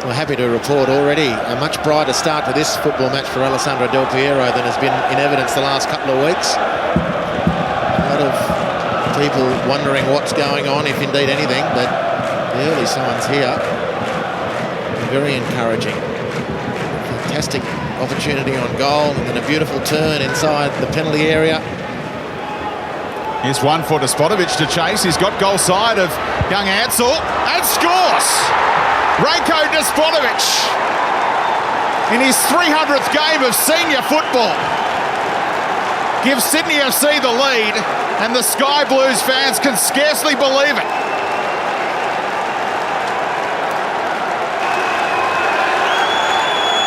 We're happy to report already a much brighter start to this football match for Alessandro Del Piero than has been in evidence the last couple of weeks. A lot of people wondering what's going on, if indeed anything, but the early signs here are very encouraging. Fantastic opportunity on goal, and then a beautiful turn inside the penalty area. Here's one for Despodovic to chase. He's got goal side of young Ansel and scores! Ranko Despodovic in his 300th game of senior football gives Sydney FC the lead, and the Sky Blues fans can scarcely believe it.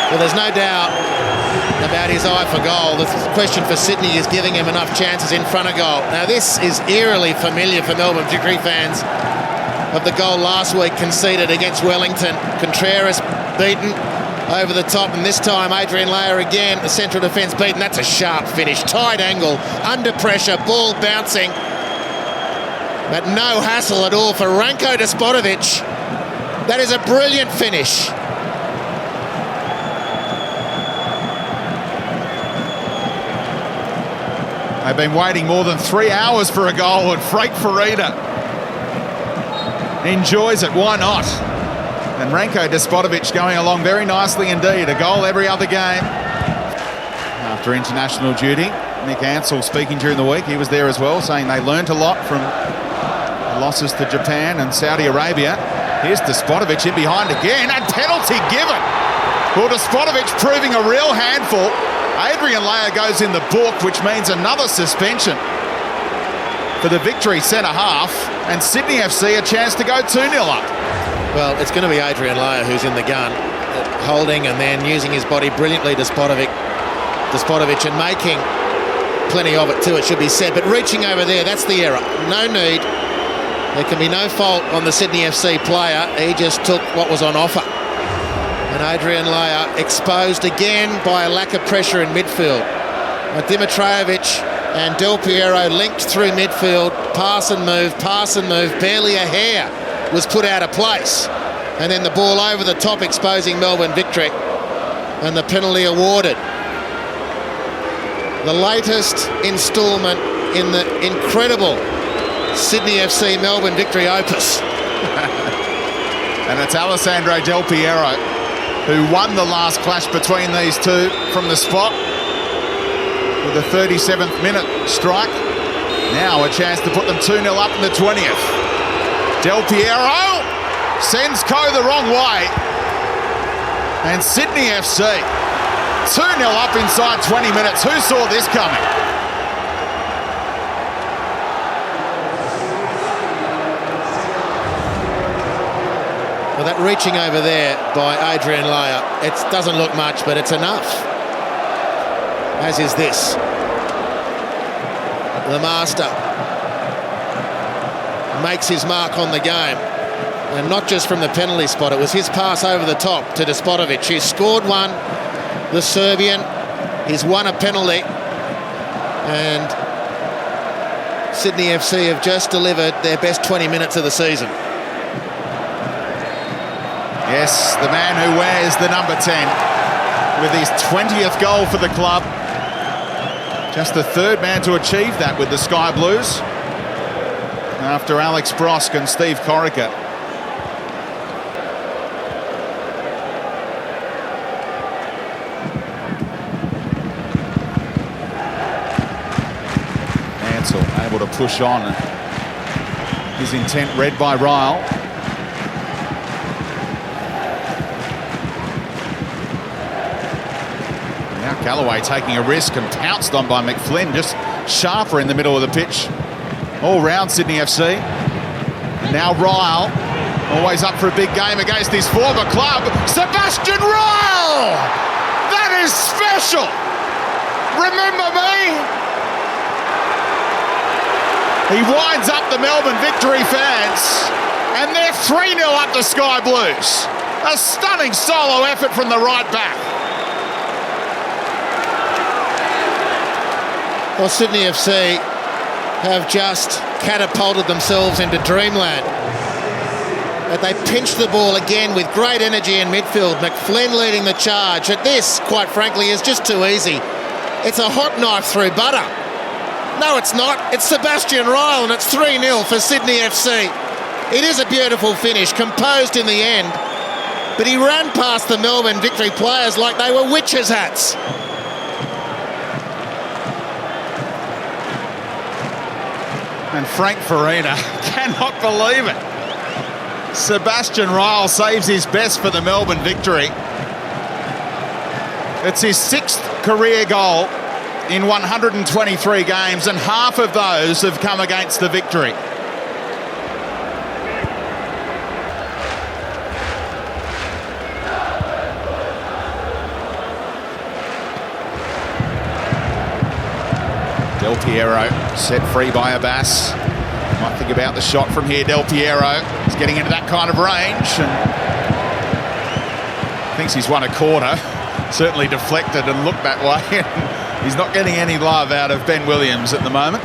Well, there's no doubt about his eye for goal. The question for Sydney is giving him enough chances in front of goal. Now, this is eerily familiar for Melbourne Victory fans of the goal last week conceded against Wellington. Contreras beaten over the top, and this time Adrian Leia again, the central defence beaten. That's a sharp finish, tight angle, under pressure, ball bouncing, but no hassle at all for Ranko Despodovic. That is a brilliant finish. They've been waiting more than 3 hours for a goal, and Frank Farida enjoys it. Why not? And Ranko Despodovic going along very nicely indeed. A goal every other game. After international duty, Nick Ansell speaking during the week, he was there as well, saying they learnt a lot from the losses to Japan and Saudi Arabia. Here's Despodovic in behind again, and penalty given. Well, Despodovic proving a real handful. Adrian Leia goes in the book, which means another suspension for the Victory centre-half, and Sydney FC a chance to go 2-0 up. Well, it's going to be Adrian Leia who's in the gun, holding and then using his body brilliantly, Despodovic, and making plenty of it too, it should be said. But reaching over there, that's the error. No need. There can be no fault on the Sydney FC player. He just took what was on offer. And Adrian Leia exposed again by a lack of pressure in midfield. Dimitrovic and Del Piero linked through midfield, pass and move, barely a hair was put out of place. And then the ball over the top, exposing Melbourne Victory, and the penalty awarded. The latest instalment in the incredible Sydney FC Melbourne Victory opus. And it's Alessandro Del Piero who won the last clash between these two from the spot with a 37th minute strike. Now a chance to put them 2-0 up in the 20th. Del Piero sends Coe the wrong way. And Sydney FC 2-0 up inside 20 minutes. Who saw this coming? Well, that reaching over there by Adrian Leia, it doesn't look much, but it's enough. As is this. The master makes his mark on the game. And not just from the penalty spot, it was his pass over the top to Despodovic, who scored one, the Serbian. He's won a penalty. And Sydney FC have just delivered their best 20 minutes of the season. Yes, the man who wears the number 10 with his 20th goal for the club. Just the third man to achieve that with the Sky Blues, after Alex Brosk and Steve Corica. Ansell able to push on. His intent read by Ryle. Galloway taking a risk and pounced on by McFlynn, just sharper in the middle of the pitch. All round Sydney FC. And now Ryle, always up for a big game against his former club, Sebastian Ryle! That is special! Remember me? He winds up the Melbourne Victory fans, and they're 3-0 up the Sky Blues. A stunning solo effort from the right back. Well, Sydney FC have just catapulted themselves into dreamland. But they pinched the ball again with great energy in midfield. McFlynn leading the charge. At this, quite frankly, is just too easy. It's a hot knife through butter. No, it's not. It's Sebastian Ryle, and it's 3-0 for Sydney FC. It is a beautiful finish, composed in the end. But he ran past the Melbourne Victory players like they were witches' hats. And Frank Farina cannot believe it. Sebastian Ryle saves his best for the Melbourne Victory. It's his 6th career goal in 123 games, and half of those have come against the Victory. Del Piero set free by Abbas. Might think about the shot from here. Del Piero is getting into that kind of range and thinks he's won a quarter. Certainly deflected and looked that way. He's not getting any love out of Ben Williams at the moment.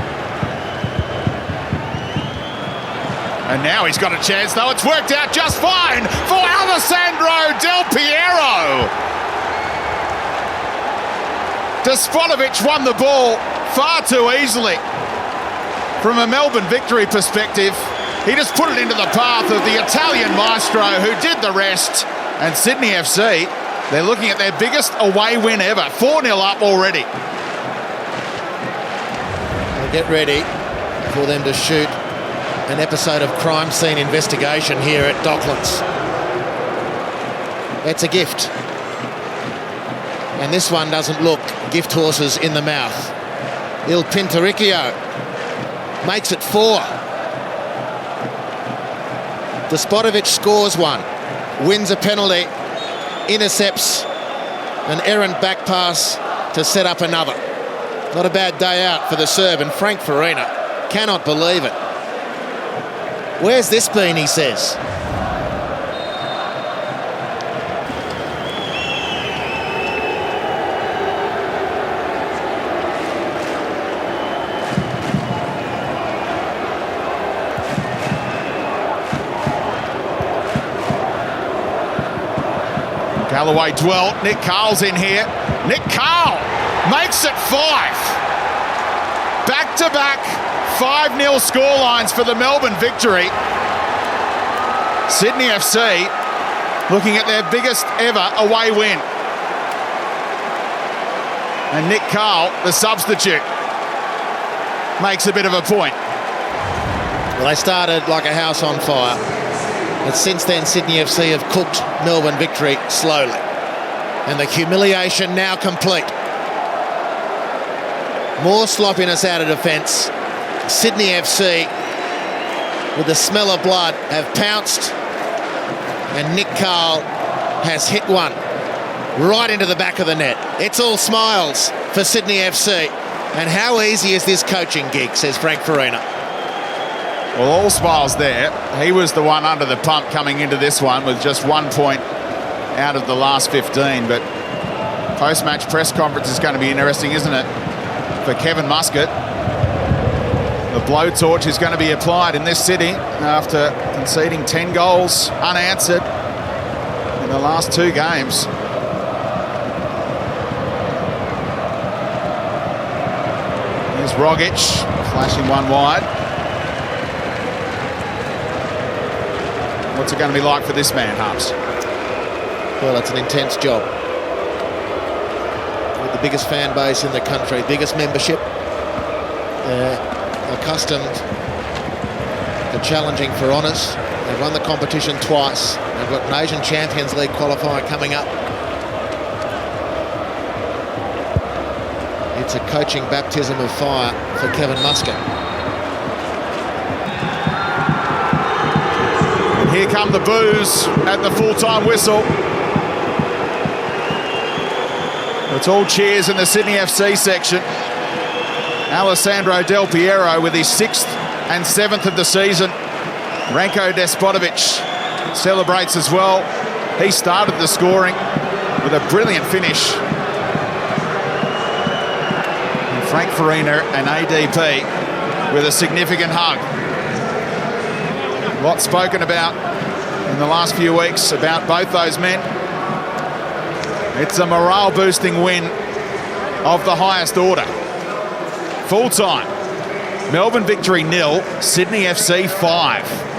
And now he's got a chance, though. It's worked out just fine for Alessandro Del Piero. Despotovic won the ball far too easily. From a Melbourne Victory perspective, he just put it into the path of the Italian maestro who did the rest. And Sydney FC, they're looking at their biggest away win ever. 4-0 up already. Well, get ready for them to shoot an episode of crime scene investigation here at Docklands. It's a gift. And this one doesn't look gift horses in the mouth. Il Pinturicchio makes it 4. Despotovic scores one, wins a penalty, intercepts an errant back pass to set up another. Not a bad day out for the Serb, and Frank Farina cannot believe it. Where's this been, he says. Galloway dwelt. Nick Carl's in here. Nick Carl makes it 5. Back-to-back 5-0 scorelines for the Melbourne Victory. Sydney FC looking at their biggest ever away win. And Nick Carl, the substitute, makes a bit of a point. Well, they started like a house on fire. But since then, Sydney FC have cooked Melbourne Victory slowly. And the humiliation now complete. More sloppiness out of defence. Sydney FC, with the smell of blood, have pounced. And Nick Carl has hit one right into the back of the net. It's all smiles for Sydney FC. And how easy is this coaching gig, says Frank Farina. Well, all smiles there. He was the one under the pump coming into this one with just 1 point out of the last 15. But post-match press conference is going to be interesting, isn't it? For Kevin Muscat. The blowtorch is going to be applied in this city after conceding 10 goals unanswered in the last 2 games. Here's Rogic flashing one wide. What's it going to be like for this man, Harps? Well, it's an intense job. With the biggest fan base in the country, biggest membership. They're accustomed to challenging for honours. They've won the competition twice. They've got an Asian Champions League qualifier coming up. It's a coaching baptism of fire for Kevin Muscat. Here come the boos at the full-time whistle. It's all cheers in the Sydney FC section. Alessandro Del Piero with his 6th and 7th of the season. Ranko Despotovic celebrates as well. He started the scoring with a brilliant finish. And Frank Farina and ADP with a significant hug. A lot spoken about in the last few weeks about both those men. It's a morale-boosting win of the highest order. Full time, Melbourne victory 0, Sydney FC 5.